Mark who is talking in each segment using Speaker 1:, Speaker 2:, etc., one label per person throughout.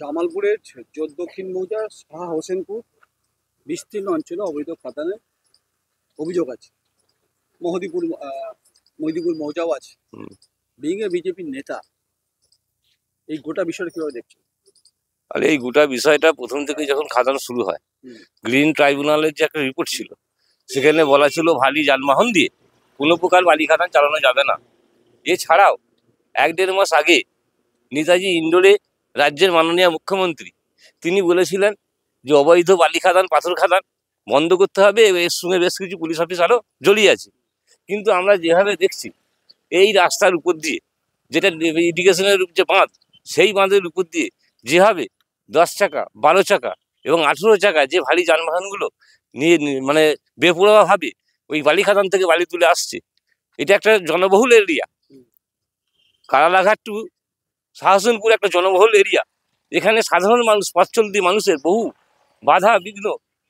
Speaker 1: জামালপুরের দক্ষিণ মৌজার শাহ হোসেনপুর বিস্তীর্ণ অঞ্চলে অবৈধ খাদানের অভিযোগ আছে। মহিদিপুর মৌজাও আছে। বিং-এ বিজেপির নেতা এই গোটা বিষয়টা কিভাবে দেখছেন?
Speaker 2: আর এই গোটা বিষয়টা প্রথম থেকে যখন খাদান শুরু হয়, গ্রিন ট্রাইব্যুনালের যে একটা রিপোর্ট ছিল, সেখানে বলা ছিল ভারী যানবাহন দিয়ে কোনো প্রকার বালি খাদান চালানো যাবে না। এছাড়াও 1-1.5 মাস আগে নেতাজি ইন্ডোরে রাজ্যের মাননীয় মুখ্যমন্ত্রী তিনি বলেছিলেন যে অবৈধ বালি খাদান, পাথর খাদান বন্ধ করতে হবে। এর সঙ্গে বেশ কিছু পুলিশ অফিস আরও জড়িয়ে আছে। কিন্তু আমরা যেভাবে দেখছি এই রাস্তার উপর দিয়ে, যেটা ইরিগেশনের যে বাঁধ, সেই বাঁধের উপর দিয়ে যেভাবে 10 চাকা, 12 চাকা এবং 18 চাকা যে ভারী যানবাহনগুলো নিয়ে মানে বেপরোয়াভাবে ওই বালি খাদান থেকে বালি তুলে আসছে, এটা একটা জনবহুল এরিয়া। কারালাঘাট টু শাহজাহানপুর একটা জনবহুল এরিয়া। এখানে সাধারণ মানুষ, পথচলতি মানুষের বহু বাধা বিঘ্ন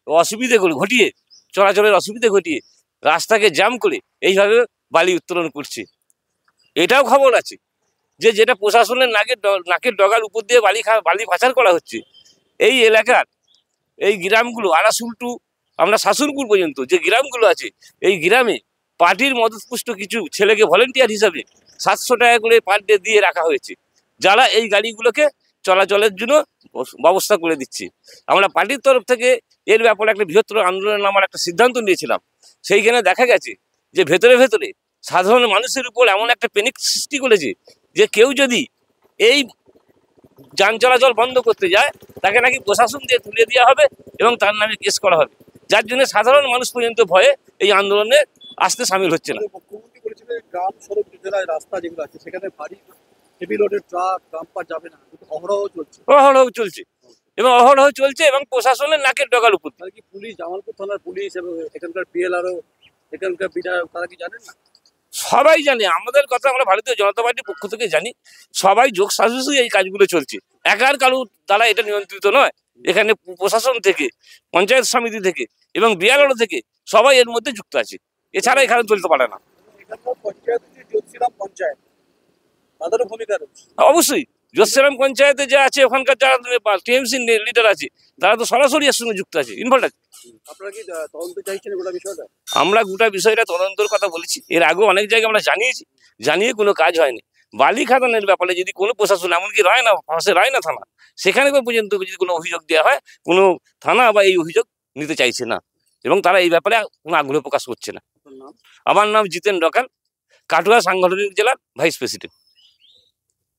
Speaker 2: অসুবিধে ঘটিয়ে, চলাচলের অসুবিধে ঘটিয়ে রাস্তাকে জ্যাম করে এইভাবে বালি উত্তোলন করছে। এটাও খবর আছে যে যেটা প্রশাসনের নাকের ডগার উপর দিয়ে বালি পাচার করা হচ্ছে। এই এলাকার এই গ্রামগুলো আরাসুল টু আমরা শাসনপুর পর্যন্ত যে গ্রামগুলো আছে, এই গ্রামে পার্টির মদতপুষ্ট কিছু ছেলেকে ভলেন্টিয়ার হিসাবে 700 টাকা করে পার ডে দিয়ে রাখা হয়েছে, যারা এই গাড়িগুলোকে চলাচলের জন্য ব্যবস্থা করে দিচ্ছে। আমরা পার্টির তরফ থেকে এর ব্যাপারে একটা বৃহত্তর আন্দোলন নামার একটা সিদ্ধান্ত নিয়েছিলাম। সেইখানে দেখা গেছে যে ভেতরে ভেতরে সাধারণ মানুষের উপর এমন একটা প্যানিক সৃষ্টি করেছে যে কেউ যদি এই যান চলাচল বন্ধ করতে যায়, তাকে নাকি প্রশাসন দিয়ে তুলে দেওয়া হবে এবং তার নামে কেস করা হবে, যার জন্য সাধারণ মানুষ পর্যন্ত ভয়ে এই আন্দোলনে আসতে সামিল হচ্ছে না।
Speaker 1: মুখ্যমন্ত্রী বলেছিলেন গ্রাম সড়ক জেলায় রাস্তা যেগুলো আছে সেখানে ভারী হেভি লোডের ট্রাক ডাম্পার যাবে না, অহরহ চলছে এবং প্রশাসনের নাকের ডগার উপর। তাহলে কি পুলিশ, জামালপুর থানার পুলিশ এবং এখানকার পিএলআরও, এখানকার বিধায়ক, তারা কি জানেন না?
Speaker 2: সবাই জানে আমাদের কথা, আমরা ভারতীয় জনতা পার্টির পক্ষ থেকে জানি। সবাই যোগ সাজসে এই কাজগুলো চলছে, একার কারো দ্বারা এটা নিয়ন্ত্রিত নয়। এখানে প্রশাসন থেকে, পঞ্চায়েত সমিতি থেকে এবং বিএলআরও থেকে সবাই এর মধ্যে যুক্ত আছে। এছাড়া এখানে চলতে পারে না।
Speaker 1: তাদেরও ভূমিকা রয়েছে
Speaker 2: অবশ্যই। জোসেরাম পঞ্চায়েতে যা আছে, ওখানকার যারা টিএমসি লিডার আছে, তারা তো সরাসরি এর সঙ্গে যুক্ত আছে, ইনভলভ আছে।
Speaker 1: আপনারা কি তদন্ত চাইছেন গোটা বিষয়টা?
Speaker 2: আমরা গোটা বিষয়টা তদন্তের কথা বলেছি। এর আগেও অনেক জায়গায় আমরা জানিয়ে কোনো কাজ হয়নি। বালি খাদানের ব্যাপারে যদি কোনো প্রশাসন, এমনকি রায়না থানা, সেখানে পর্যন্ত যদি কোনো অভিযোগ দেওয়া হয়, কোনো থানা বা এই অভিযোগ নিতে চাইছে না এবং তারা এই ব্যাপারে কোনো আগ্রহ প্রকাশ করছে না। আমার নাম জিতেন রকাল, কাটুয়া সাংগঠনিক জেলার ভাইস প্রেসিডেন্ট।